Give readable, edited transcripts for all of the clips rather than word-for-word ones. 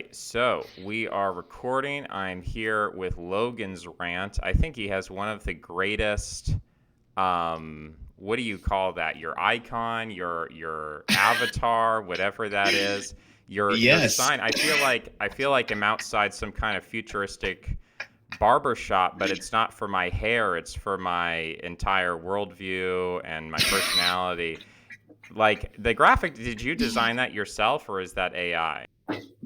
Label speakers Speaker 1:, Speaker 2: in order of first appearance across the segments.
Speaker 1: right, so we are recording. I'm here with Logan's Rant. I think he has one of the greatest. What do you call that? Your icon, your avatar, whatever that is. Your
Speaker 2: Yes,
Speaker 1: sign. I feel like I'm outside some kind of futuristic barbershop, but it's not for my hair. It's for my entire worldview and my personality. Like the graphic, did you design that yourself or is that AI?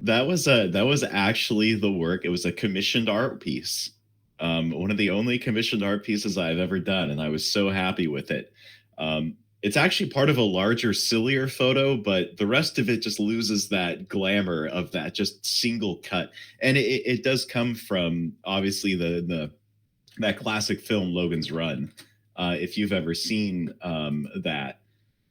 Speaker 2: that was actually the work. It was a commissioned art piece, one of the only commissioned art pieces I've ever done, and I was so happy with it. It's actually part of a larger, sillier photo, but the rest of it just loses that glamour of that just single cut, and it does come from obviously the that classic film Logan's Run. If you've ever seen that,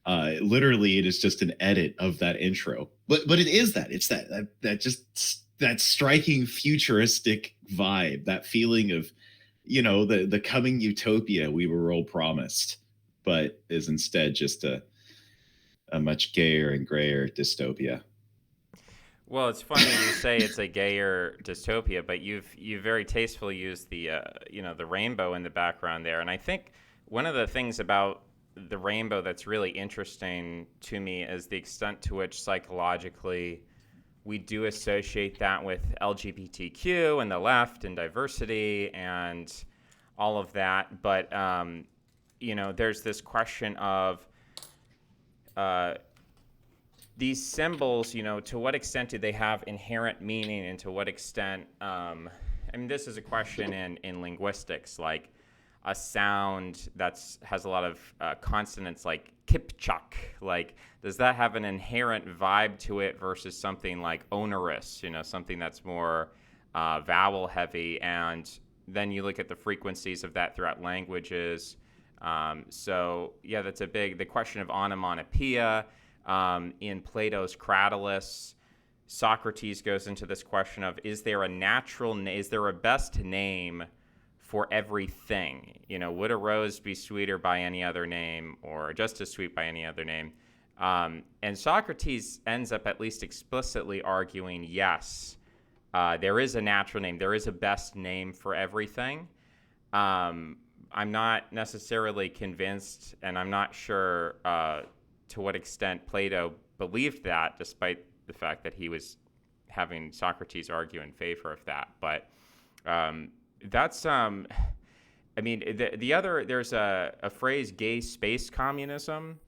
Speaker 2: literally it is just an edit of that intro, but it is that it's that just that striking futuristic vibe, that feeling of the coming utopia we were all promised, but is instead just a much gayer and grayer dystopia.
Speaker 1: Well, it's funny you say it's a gayer dystopia, but you've very tastefully used the the rainbow in the background there, and I think one of the things about the rainbow that's really interesting to me is the extent to which psychologically we do associate that with LGBTQ and the left and diversity and all of that, but there's this question of uh, these symbols, to what extent do they have inherent meaning, and to what extent, I mean, this is a question in linguistics, like a sound that's has a lot of consonants like kipchak, like does that have an inherent vibe to it versus something like onerous, something that's more vowel heavy, and then you look at the frequencies of that throughout languages. So yeah, that's the question of onomatopoeia. In Plato's Cratylus, Socrates goes into this question of, is there a best name for everything? Would a rose be sweeter by any other name, or just as sweet by any other name? And Socrates ends up at least explicitly arguing, yes, there is a natural name. There is a best name for everything. I'm not necessarily convinced, and I'm not sure to what extent Plato believed that, despite the fact that he was having Socrates argue in favor of that. But that's, I mean, the other, there's a phrase, gay space communism,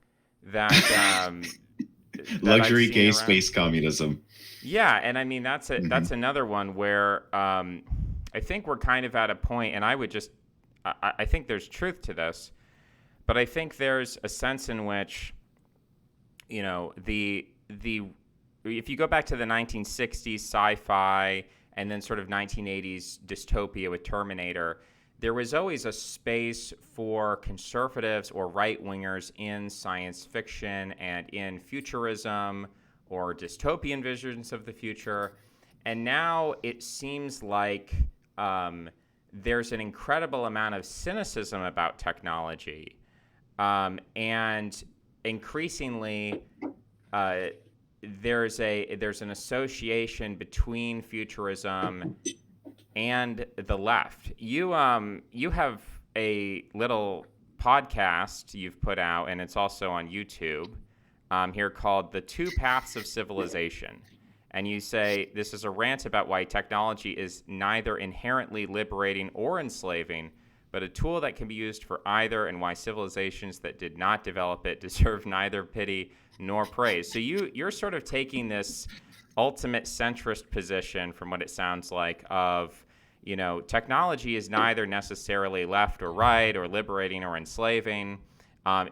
Speaker 1: that that I've
Speaker 2: Luxury
Speaker 1: seen
Speaker 2: gay
Speaker 1: around.
Speaker 2: space communism.
Speaker 1: Yeah, and I mean that's
Speaker 2: Mhm.
Speaker 1: another one where I think we're kind of at a point, and I think there's truth to this, but I think there's a sense in which the if you go back to the 1960s sci-fi and then sort of 1980s dystopia with Terminator, there was always a space for conservatives or right-wingers in science fiction and in futurism or dystopian visions of the future. And now it seems like there's an incredible amount of cynicism about technology, and increasingly, uh, there's an association between futurism and the left. You have a little podcast you've put out, and it's also on YouTube, here, called "The Two Paths of Civilization." And you say this is a rant about why technology is neither inherently liberating or enslaving, but a tool that can be used for either, and why civilizations that did not develop it deserve neither pity nor praise. So you're sort of taking this ultimate centrist position, from what it sounds like, of technology is neither necessarily left or right or liberating or enslaving.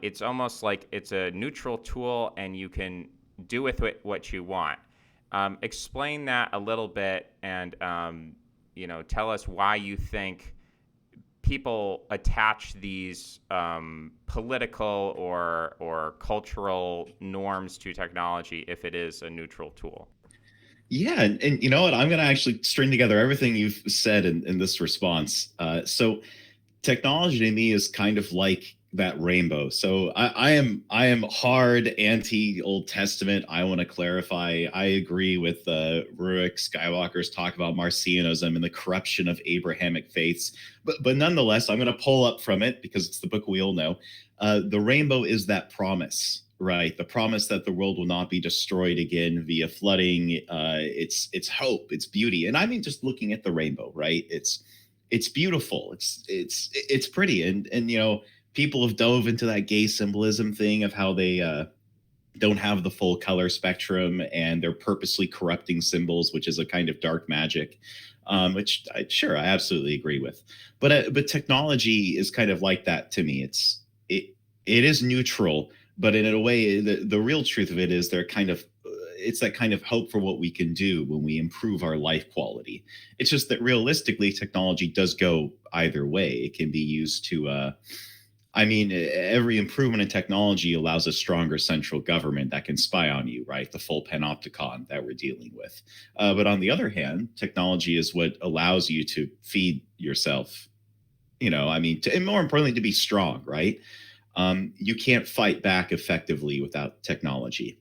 Speaker 1: It's almost like it's a neutral tool, and you can do with it what you want. Explain that a little bit, and tell us why you think people attach these political or cultural norms to technology if it is a neutral tool.
Speaker 2: Yeah, and you know what? I'm going to actually string together everything you've said in this response. So, technology to me is kind of like that rainbow. So I am hard anti Old Testament. I want to clarify. I agree with Rurik Skywalker's talk about Marcionism and the corruption of Abrahamic faiths. But nonetheless, I'm going to pull up from it because it's the book we all know. The rainbow is that promise, right? The promise that the world will not be destroyed again via flooding. It's hope, it's beauty, and I mean just looking at the rainbow, right? It's beautiful. It's pretty, and people have dove into that gay symbolism thing of how they don't have the full color spectrum and they're purposely corrupting symbols, which is a kind of dark magic. Which sure I absolutely agree with, but technology is kind of like that to me. It is neutral, but in a way, the real truth of it is they're kind of it's that kind of hope for what we can do when we improve our life quality. It's just that realistically, technology does go either way. It can be used to I mean, every improvement in technology allows a stronger central government that can spy on you, right? The full panopticon that we're dealing with. But on the other hand, technology is what allows you to feed yourself. I mean, and more importantly, to be strong, right? You can't fight back effectively without technology.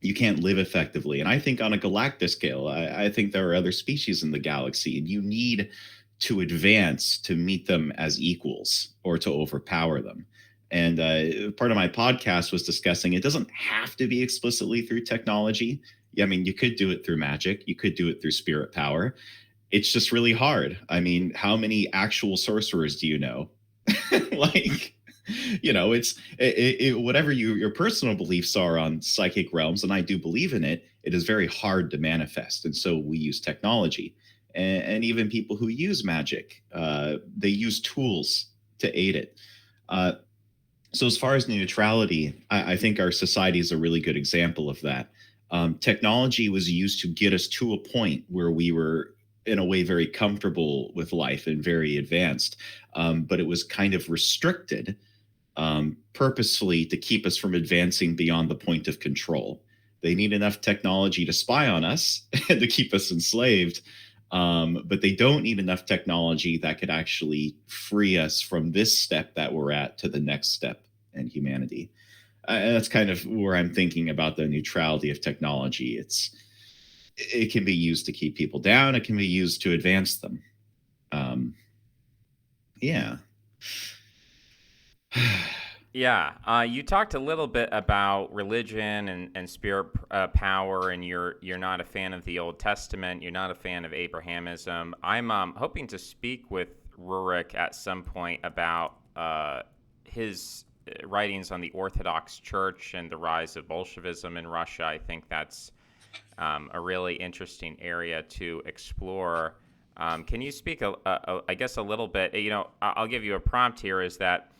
Speaker 2: You can't live effectively. And I think on a galactic scale, I think there are other species in the galaxy, and you need to advance to meet them as equals or to overpower them. And part of my podcast was discussing it doesn't have to be explicitly through technology. I mean, you could do it through magic, you could do it through spirit power. It's just really hard. I mean, how many actual sorcerers do you know? Like, whatever your personal beliefs are on psychic realms, and I do believe in it. It is very hard to manifest, and so we use technology, and even people who use magic, they use tools to aid it. Uh, so as far as neutrality, I think our society is a really good example of that. Technology was used to get us to a point where we were in a way very comfortable with life and very advanced, but it was kind of restricted purposefully to keep us from advancing beyond the point of control. They need enough technology to spy on us and to keep us enslaved, but they don't need enough technology that could actually free us from this step that we're at to the next step in humanity. That's kind of where I'm thinking about the neutrality of technology. It can be used to keep people down. It can be used to advance them. Yeah.
Speaker 1: Yeah, you talked a little bit about religion and spirit power, and you're not a fan of the Old Testament. You're not a fan of Abrahamism. I'm hoping to speak with Rurik at some point about his writings on the Orthodox Church and the rise of Bolshevism in Russia. I think that's a really interesting area to explore. Can you speak, I guess, a little bit? I'll give you a prompt here. Is that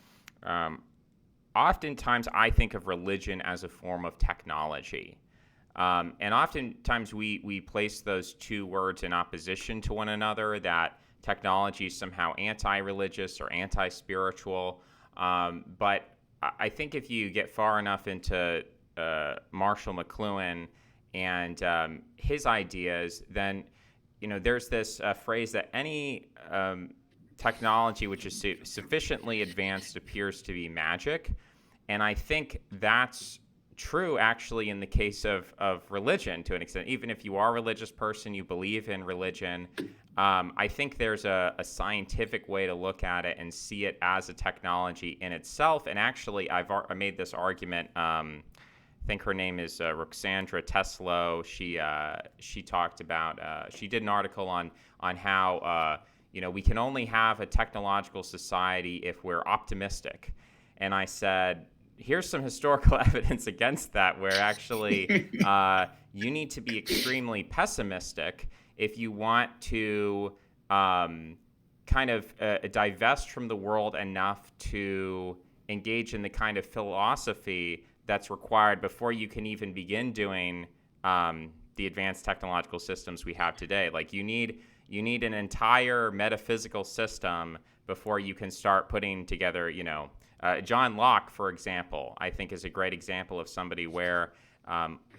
Speaker 1: oftentimes I think of religion as a form of technology. And oftentimes we place those two words in opposition to one another, that technology is somehow anti-religious or anti-spiritual. But I think if you get far enough into Marshall McLuhan and his ideas, then there's this phrase that any technology which is sufficiently advanced appears to be magic. And I think that's true actually in the case of religion to an extent. Even if you are a religious person, you believe in religion, I think there's a scientific way to look at it and see it as a technology in itself. And actually, I made this argument. I think her name is Ruxandra Teslo. She talked about, she did an article on how we can only have a technological society if we're optimistic. And I said, here's some historical evidence against that, where actually you need to be extremely pessimistic if you want to kind of divest from the world enough to engage in the kind of philosophy that's required before you can even begin doing the advanced technological systems we have today. Like you need an entire metaphysical system before you can start putting together, John Locke, for example, I think is a great example of somebody where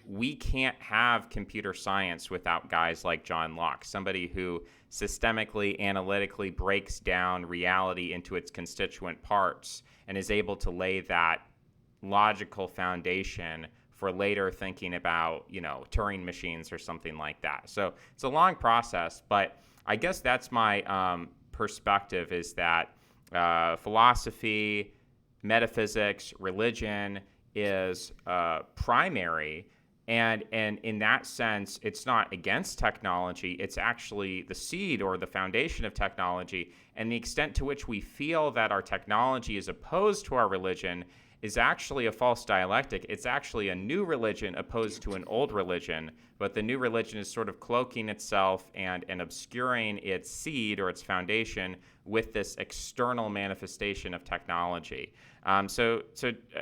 Speaker 1: we can't have computer science without guys like John Locke, somebody who systemically, analytically breaks down reality into its constituent parts and is able to lay that logical foundation for later thinking about, Turing machines or something like that. So it's a long process, but I guess that's my perspective, is that philosophy, metaphysics, religion is primary. And in that sense, it's not against technology. It's actually the seed or the foundation of technology. And the extent to which we feel that our technology is opposed to our religion is actually a false dialectic. It's actually a new religion opposed to an old religion, but the new religion is sort of cloaking itself and obscuring its seed or its foundation with this external manifestation of technology. So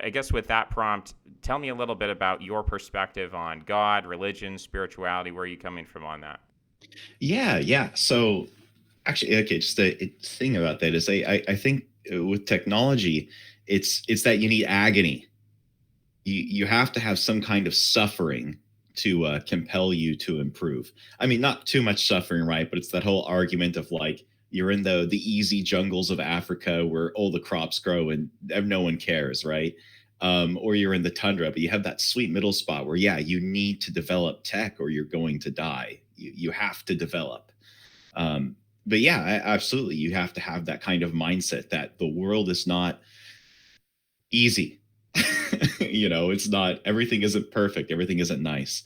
Speaker 1: I guess with that prompt, tell me a little bit about your perspective on God, religion, spirituality. Where are you coming from on that?
Speaker 2: Yeah, yeah. So actually, okay, just a thing about that is I think with technology, it's that you need agony. You have to have some kind of suffering to compel you to improve. I mean, not too much suffering, right? But it's that whole argument of like you're in the easy jungles of Africa where all the crops grow and no one cares, right? Or you're in the tundra, but you have that sweet middle spot where, yeah, you need to develop tech or you're going to die. You have to develop. But yeah, absolutely. You have to have that kind of mindset that the world is not easy. It's not, everything isn't perfect, everything isn't nice.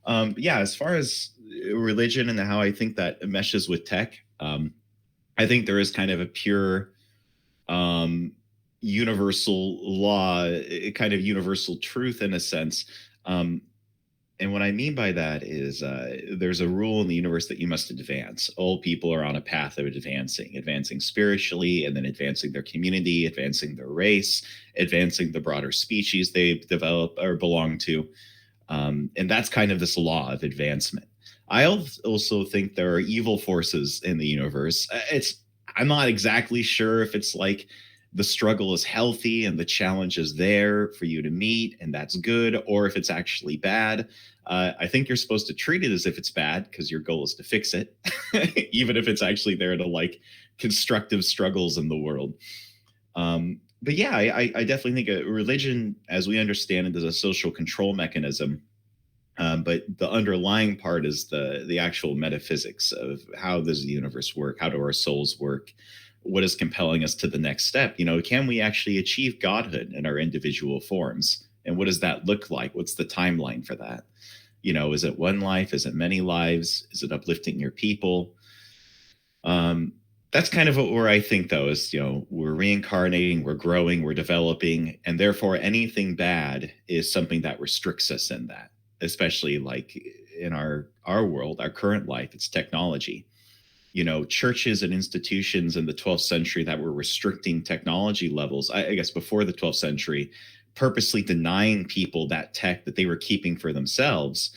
Speaker 2: Yeah, as far as religion and how I think that meshes with tech, I think there is kind of a pure um, universal law, kind of universal truth in a sense. Um, and what I mean by that is there's a rule in the universe that you must advance. All people are on a path of advancing spiritually, and then advancing their community, advancing their race, advancing the broader species they develop or belong to. And that's kind of this law of advancement. I also think there are evil forces in the universe. I'm not exactly sure if it's like the struggle is healthy and the challenge is there for you to meet and that's good, or if it's actually bad. I think you're supposed to treat it as if it's bad because your goal is to fix it, even if it's actually there to like constructive struggles in the world. But yeah, I definitely think a religion, as we understand it, is a social control mechanism. But the underlying part is the actual metaphysics of how does the universe work? How do our souls work? What is compelling us to the next step? Can we actually achieve godhood in our individual forms? And what does that look like? What's the timeline for that? Is it one life? Is it many lives? Is it uplifting your people? Um, that's kind of where I think, though, is, we're reincarnating, we're growing, we're developing, and therefore anything bad is something that restricts us in that, especially like in our world, our current life, it's technology. Churches and institutions in the 12th century that were restricting technology levels, I guess before the 12th century, purposely denying people that tech that they were keeping for themselves,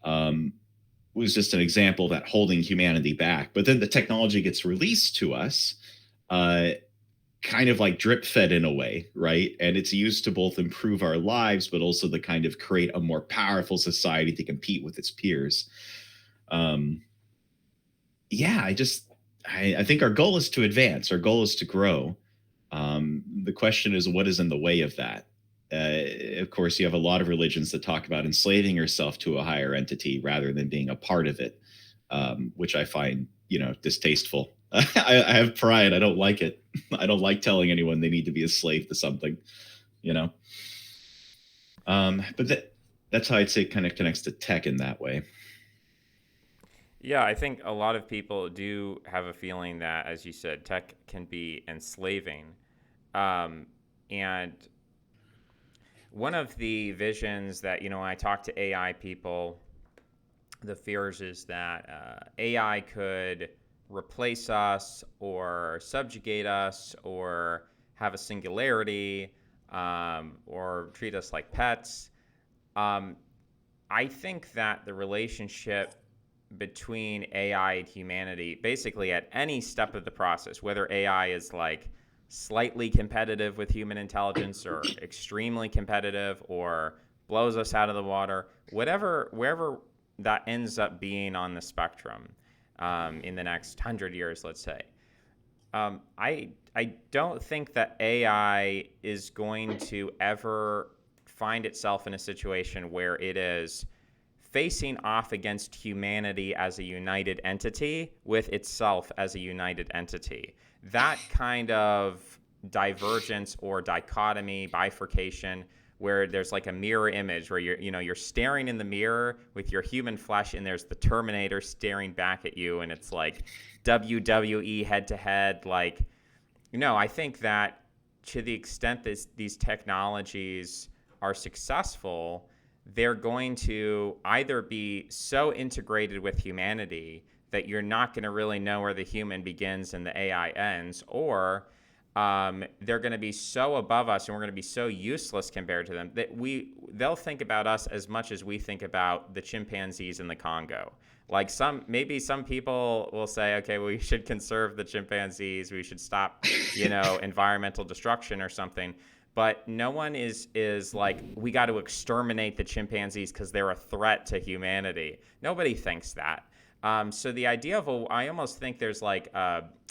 Speaker 2: um, was just an example that holding humanity back. But then the technology gets released to us, uh, kind of like drip fed in a way, right? And it's used to both improve our lives, but also to kind of create a more powerful society to compete with its peers. Um, yeah, I think our goal is to advance. Our goal is to grow. The question is, what is in the way of that? Of course, you have a lot of religions that talk about enslaving yourself to a higher entity rather than being a part of it, which I find, distasteful. I have pride. I don't like it. I don't like telling anyone they need to be a slave to something, you know. But that's how I'd say it kind of connects to tech in that way.
Speaker 1: Yeah, I think a lot of people do have a feeling that, as you said, tech can be enslaving. Um, and one of the visions that, when I talk to AI people, the fears is that AI could replace us or subjugate us or have a singularity, or treat us like pets. Um, I think that the relationship between AI and humanity, basically at any step of the process, whether AI is like slightly competitive with human intelligence or extremely competitive or blows us out of the water, whatever, wherever that ends up being on the spectrum in the next 100 years, let's say. I don't think that AI is going to ever find itself in a situation where it is facing off against humanity as a united entity with itself as a united entity. That kind of divergence or dichotomy, bifurcation, where there's like a mirror image where you're staring in the mirror with your human flesh, and there's the Terminator staring back at you, and it's like WWE head to head. Like, I think that to the extent that these technologies are successful, they're going to either be so integrated with humanity that you're not going to really know where the human begins and the AI ends, or they're going to be so above us and we're going to be so useless compared to them that they'll think about us as much as we think about the chimpanzees in the Congo. Like maybe some people will say, okay, we should conserve the chimpanzees, we should stop, environmental destruction or something. But no one is like, we got to exterminate the chimpanzees because they're a threat to humanity. Nobody thinks that. So the idea of, I almost think there's like,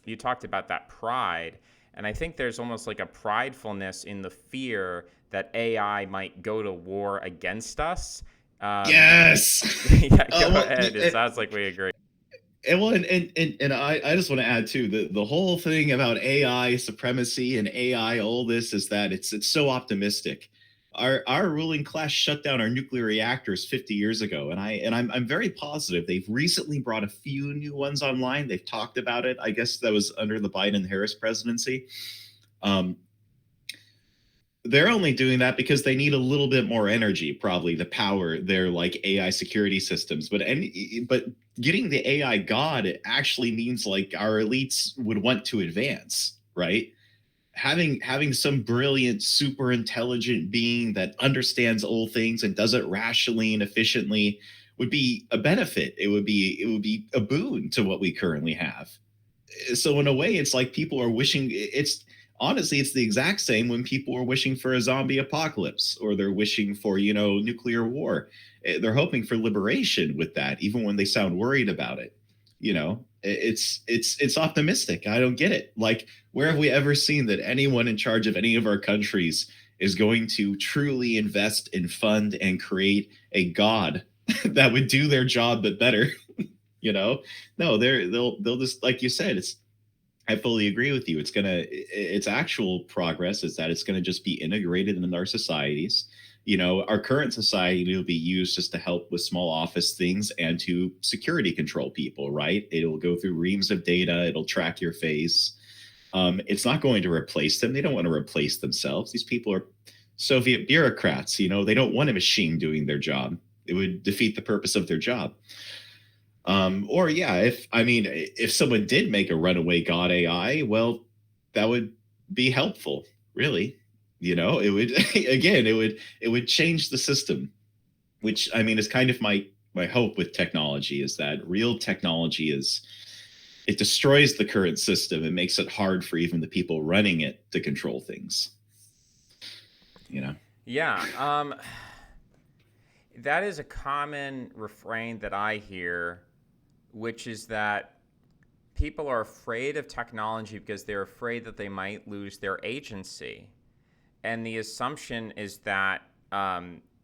Speaker 1: you talked about that pride, and I think there's almost like a pridefulness in the fear that AI might go to war against us.
Speaker 2: Yes.
Speaker 1: Yeah, go ahead. It sounds like we agree.
Speaker 2: And I just want to add too, the whole thing about AI supremacy and AI, all this is that it's so optimistic. Our ruling class shut down our nuclear reactors 50 years ago, and I'm very positive they've recently brought a few new ones online. They've talked about it. I guess that was under the Biden-Harris presidency. Um, they're only doing that because they need a little bit more energy, probably, to power their like AI security systems. But getting the AI god actually means like our elites would want to advance, right? Having some brilliant, super intelligent being that understands all things and does it rationally and efficiently would be a benefit. It would be a boon to what we currently have. So in a way, it's like people are wishing. It's honestly, it's the exact same when people are wishing for a zombie apocalypse or they're wishing for nuclear war. They're hoping for liberation with that, even when they sound worried about it. It's optimistic. I don't get it. Like, where have we ever seen that anyone in charge of any of our countries is going to truly invest and fund and create a god that would do their job but better? you know no, they'll just, like you said, I fully agree with you. Its actual progress is that it's gonna just be integrated into our societies. Our current society will be used just to help with small office things and to security control people, right? It'll go through reams of data, it'll track your face. It's not going to replace them. They don't want to replace themselves. These people are Soviet bureaucrats. They don't want a machine doing their job. It would defeat the purpose of their job. Or yeah, if someone did make a runaway god AI, well, that would be helpful, really. It would again, it would change the system, which is kind of my hope with technology, is that real technology it destroys the current system and makes it hard for even the people running it to control things.
Speaker 1: Yeah. That is a common refrain that I hear, which is that people are afraid of technology because they're afraid that they might lose their agency. And the assumption is that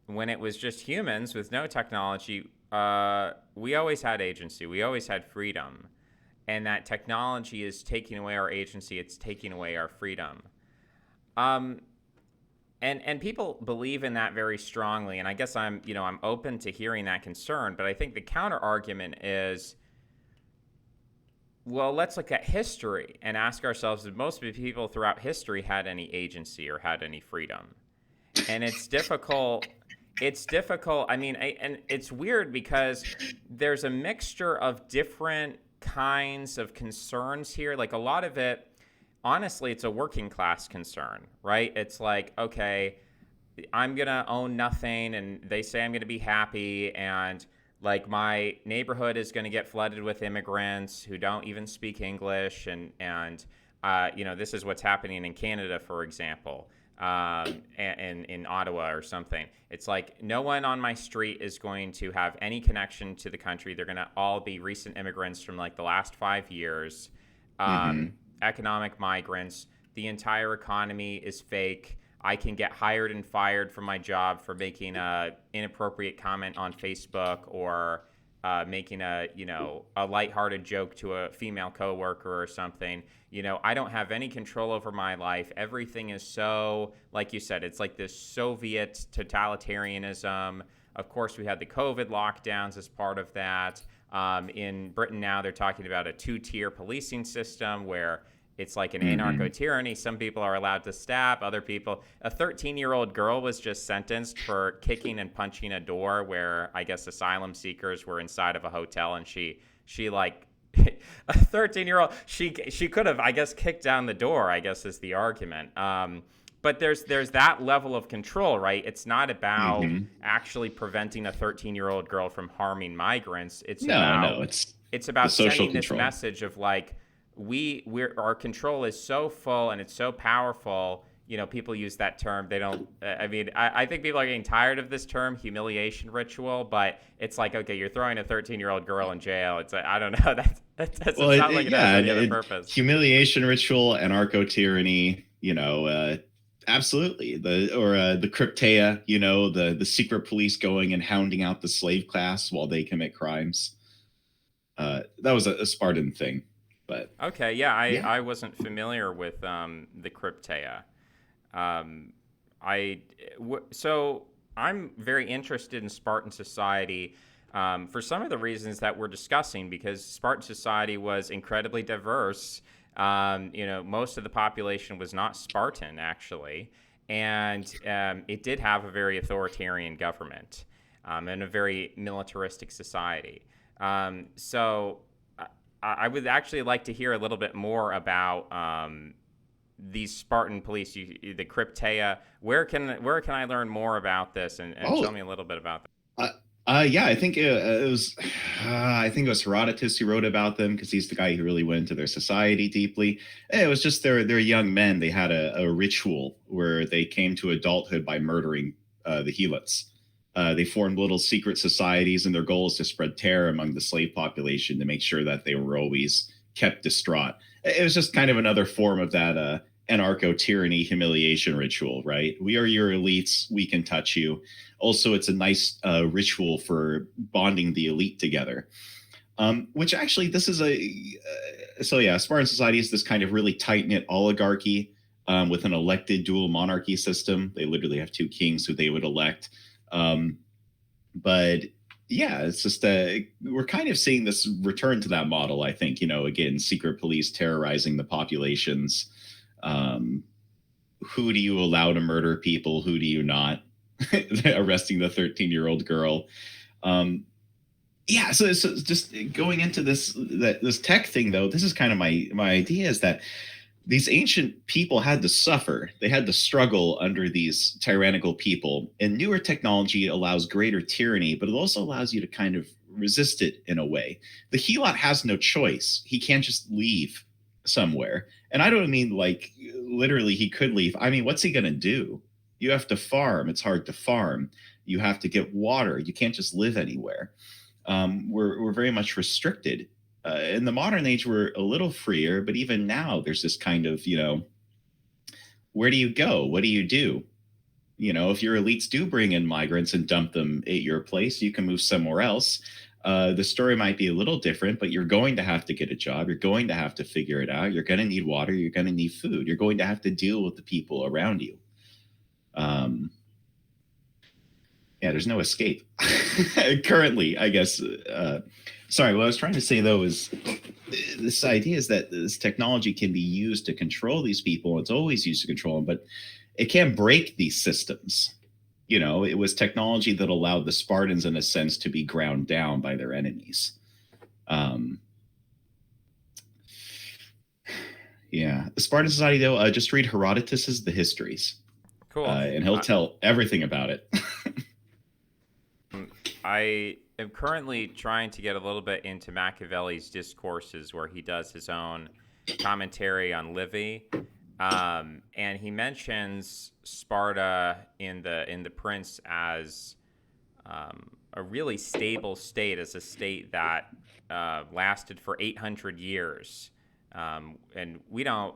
Speaker 1: when it was just humans with no technology, we always had agency, we always had freedom. And that technology is taking away our agency, it's taking away our freedom. And people believe in that very strongly, and I guess I'm open to hearing that concern, but I think the counter argument is, well, let's look at history and ask ourselves if most of the people throughout history had any agency or had any freedom. And it's difficult. It's difficult. And it's weird because there's a mixture of different kinds of concerns here. Like, a lot of it, honestly, it's a working class concern, right? It's like, okay, I'm going to own nothing, and they say I'm going to be happy, and like my neighborhood is going to get flooded with immigrants who don't even speak English, and this is what's happening in Canada, for example. in Ottawa or something. It's like no one on my street is going to have any connection to the country. They're going to all be recent immigrants from like the last 5 years,
Speaker 2: Hmm.
Speaker 1: economic migrants. The entire economy is fake. I can get hired and fired from my job for making a inappropriate comment on Facebook or making a lighthearted joke to a female coworker or something. I don't have any control over my life. Everything is so, like you said, it's like this Soviet totalitarianism. Of course, we had the COVID lockdowns as part of that. In Britain now, they're talking about a two-tier policing system where it's like an
Speaker 2: Hmm.
Speaker 1: anarcho tyranny. Some people are allowed to stab, other people. A 13-year-old girl was just sentenced for kicking and punching a door where I guess asylum seekers were inside of a hotel, and she like a 13-year-old she could have, I guess, kicked down the door, I guess is the argument. But there's that level of control, right? It's not about
Speaker 2: Hmm.
Speaker 1: actually preventing a 13-year-old girl from harming migrants. It's
Speaker 2: No,
Speaker 1: about
Speaker 2: no, it's
Speaker 1: it's
Speaker 2: the
Speaker 1: about
Speaker 2: social
Speaker 1: sending this
Speaker 2: control.
Speaker 1: message of like we're our control is so full and it's so powerful. People use that term. They don't. I mean, I think people are getting tired of this term, humiliation ritual. But it's like, okay, you're throwing a 13-year-old girl in jail. It's like, I don't know. That
Speaker 2: Well,
Speaker 1: doesn't sound like it has
Speaker 2: yeah,
Speaker 1: any other purpose.
Speaker 2: humiliation ritual, anarcho tyranny. Absolutely. The cryptea. The secret police going and hounding out the slave class while they commit crimes. That was a Spartan thing, but
Speaker 1: Okay, yeah, I
Speaker 2: yeah.
Speaker 1: I wasn't familiar with the cryptea. Um, so I'm very interested in Spartan society for some of the reasons that we're discussing because Spartan society was incredibly diverse. Most of the population was not Spartan actually, and it did have a very authoritarian government and a very militaristic society. So I would actually like to hear a little bit more about these Spartan police, the Cryptea. Where can I learn more about this and
Speaker 2: Oh,
Speaker 1: tell me a little bit about that?
Speaker 2: uh, yeah. I think it was. I think it was Herodotus who wrote about them because he's the guy who really went into their society deeply. It was just they're young men. They had a ritual where they came to adulthood by murdering the helots. They formed little secret societies, and their goal is to spread terror among the slave population to make sure that they were always kept distraught. It was just kind of another form of that anarcho tyranny humiliation ritual, right? We are your elites. We can touch you. Also, it's a nice ritual for bonding the elite together. Which actually, this is so yeah, Spartan society is this kind of really tight knit oligarchy with an elected dual monarchy system. They literally have two kings who they would elect. Um, but yeah, it's just we're kind of seeing this return to that model. I think again, secret police terrorizing the populations. Um, who do you allow to murder people? Who do you not? Arresting the 13-year-old girl. Um, yeah, so just going into this tech thing though, this is kind of my idea is that these ancient people had to suffer. They had to struggle under these tyrannical people. And newer technology allows greater tyranny, but it also allows you to kind of resist it in a way. The Helot has no choice. He can't just leave somewhere. And I don't mean like literally he could leave. I mean, what's he going to do? You have to farm. It's hard to farm. You have to get water. You can't just live anywhere. We're very much restricted. In the modern age, we're a little freer, but even now, there's this kind of, where do you go? What do you do? If your elites do bring in migrants and dump them at your place, you can move somewhere else. The story might be a little different, but you're going to have to get a job. You're going to have to figure it out. You're going to need water. You're going to need food. You're going to have to deal with the people around you. Um, yeah, there's no escape currently, I guess. Sorry, what I was trying to say though is this idea is that this technology can be used to control these people. It's always used to control them, but it can break these systems. It was technology that allowed the Spartans, in a sense, to be ground down by their enemies. Um, yeah, the Spartan society, though, just read Herodotus's The Histories,
Speaker 1: Cool.
Speaker 2: and he'll
Speaker 1: I,
Speaker 2: tell everything about it.
Speaker 1: I am currently trying to get a little bit into Machiavelli's discourses, where he does his own commentary on Livy. And he mentions Sparta in the Prince as a really stable state, as a state that lasted for 800 years, and we don't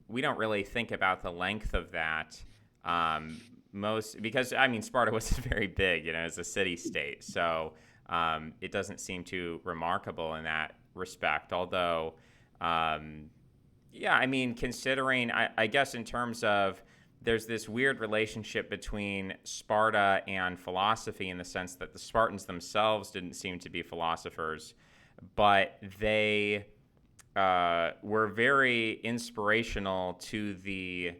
Speaker 1: really think about the length of that. Most because I mean Sparta was very big, as a city state, so it doesn't seem too remarkable in that respect. Although, yeah, I mean, considering, I guess, in terms of there's this weird relationship between Sparta and philosophy in the sense that the Spartans themselves didn't seem to be philosophers, but they were very inspirational to the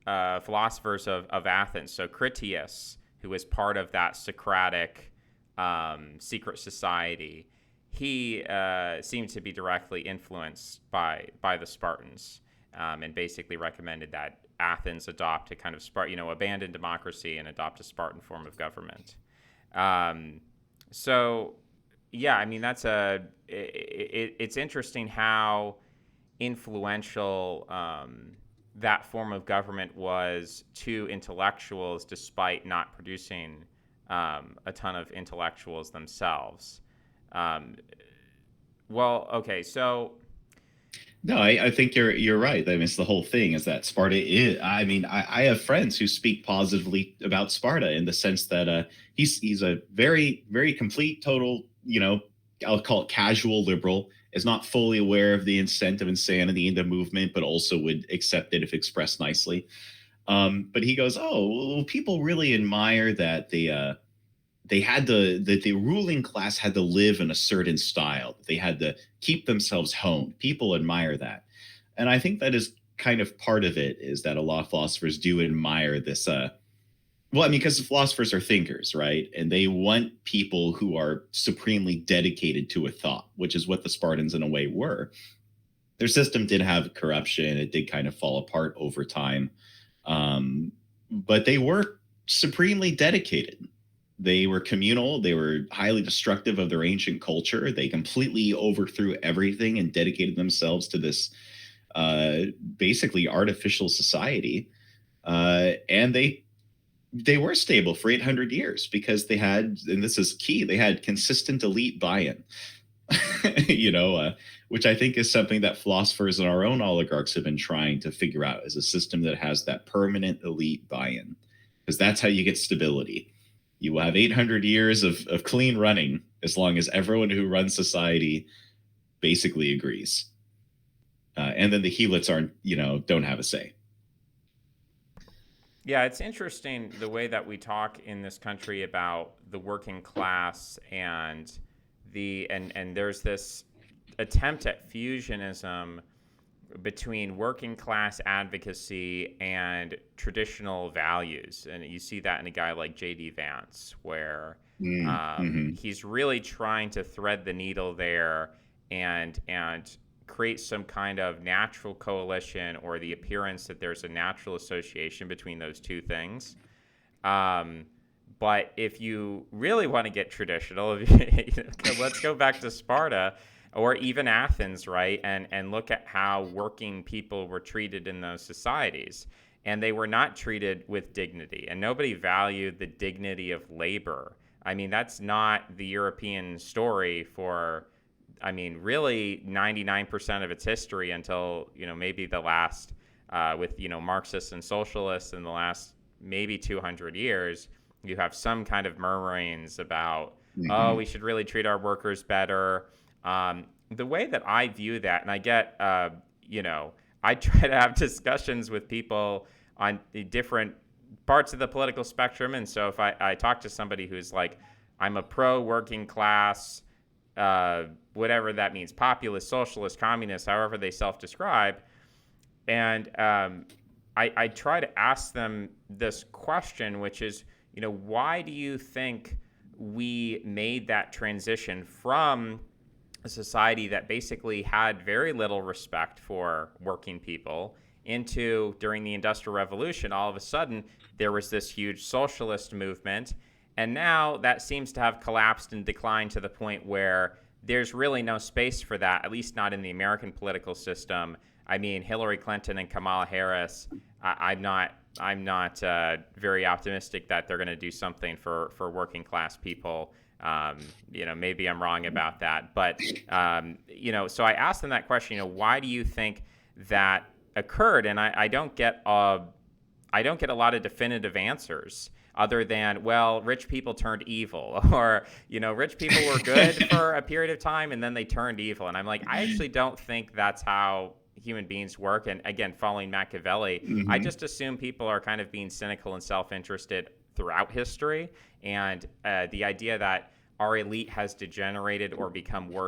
Speaker 1: philosophers of Athens. So Critias, who was part of that Socratic secret society, he seemed to be directly influenced by the Spartans, and basically recommended that Athens adopt a kind of abandon democracy and adopt a Spartan form of government. So, yeah, I mean it's interesting how influential that form of government was to intellectuals, despite not producing a ton of intellectuals themselves. Um, well, okay, so
Speaker 2: No, I think you're right. I mean, it's the whole thing is that Sparta is. I mean, I have friends who speak positively about Sparta in the sense that he's a very complete, total, I'll call it casual liberal, is not fully aware of the extent of insanity in the movement, but also would accept it if expressed nicely. But he goes, oh, well, people really admire that they had the ruling class had to live in a certain style. They had to keep themselves honed. People admire that, and I think that is kind of part of it. Is that a lot of philosophers do admire this? Well, I mean, because philosophers are thinkers, right? And they want people who are supremely dedicated to a thought, which is what the Spartans, in a way, were. Their system did have corruption; it did kind of fall apart over time, but they were supremely dedicated. They were communal. They were highly destructive of their ancient culture. They completely overthrew everything and dedicated themselves to this uh, basically artificial society. And they were stable for 800 years because they had, and this is key, they had consistent elite buy-in. Which I think is something that philosophers and our own oligarchs have been trying to figure out, is a system that has that permanent elite buy-in, because that's how you get stability. You will have 800 years of clean running as long as everyone who runs society basically agrees. And then the Helots aren't, don't have a say.
Speaker 1: yeah, it's interesting the way that we talk in this country about the working class and there's this attempt at fusionism between working class advocacy and traditional values. And you see that in a guy like J.D. Vance, where
Speaker 2: Mm-hmm.
Speaker 1: he's really trying to thread the needle there and create some kind of natural coalition, or the appearance that there's a natural association between those two things. Um, but if you really want to get traditional, let's go back to Sparta or even Athens, right? And look at how working people were treated in those societies. And they were not treated with dignity, and nobody valued the dignity of labor. I mean, that's not the European story for, I mean, really 99% of its history until, maybe the last, with, Marxists and socialists in the last maybe 200 years. You have some kind of murmurings about, oh,
Speaker 2: Mm-hmm.
Speaker 1: we should really treat our workers better. The way that I view that, and I get, I try to have discussions with people on the different parts of the political spectrum. And so if I talk to somebody who's like, I'm a pro working class, whatever that means, populist, socialist, communist, however they self describe, and I try to ask them this question, which is, why do you think we made that transition from a society that basically had very little respect for working people into, during the Industrial Revolution, all of a sudden there was this huge socialist movement, and now that seems to have collapsed and declined to the point where there's really no space for that, at least not in the American political system. I mean, Hillary Clinton and Kamala Harris, I'm not very optimistic that they're going to do something for working class people. Maybe I'm wrong about that, but so I asked them that question. Why do you think that occurred? And I don't get a lot of definitive answers other than, well, rich people turned evil, or rich people were good for a period of time and then they turned evil. And I'm like, I actually don't think that's how human beings work. And again, following Machiavelli, I just assume people are kind of being cynical and self-interested throughout history. And the idea that our elite has degenerated or become worse